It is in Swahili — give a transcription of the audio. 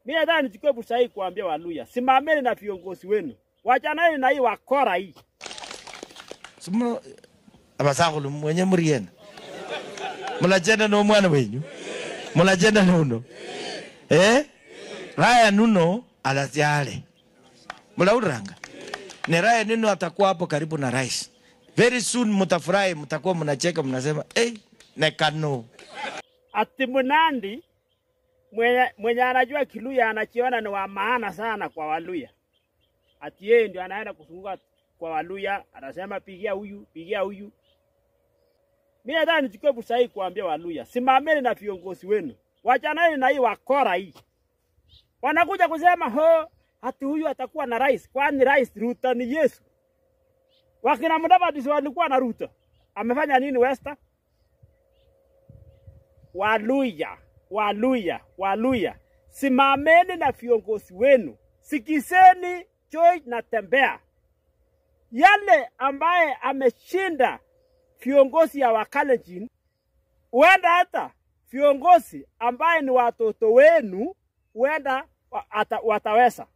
Mimi nadhani nichukue fursa hii kuambia Waluya, simameni na viongozi wenu. Wachaneni na hii wakora hii. Sumo abasangulu mwenye muriena. Mulajenda no mwana wenyu. Mulajenda nuno. Raya nuno alaziale. Mulauranga. Ne Raya nuno atakuwa hapo karibu na rais. Very soon mutafurahi, mtakuwa mnacheka mnasema, nekano. Ati Mnandi mwenye anajua Kiluya anachiona ni wa maana sana kwa Waluya. Ati yeye ndio anaenda kusunguka kwa Waluya, anasema pigia huyu, pigia huyu. Mimi nadhani nichukue fursa hii kuambia Waluya, simameni na viongozi wenu. Wachaneni na hii wakora hii. Wanakuja kusema ati huyu atakuwa na rais, kwani rais Ruto ni Yesu. Wakina Mudavadi walikuwa na Ruto. Amefanya nini Western? Waluya. Simameni na viongozi wenu. Sikizeni Joy na Tembea. Yale ambaye ameshinda viongozi ya Wakalenjin, huenda hata viongozi ambaye ni watoto wenu, huenda wataweza.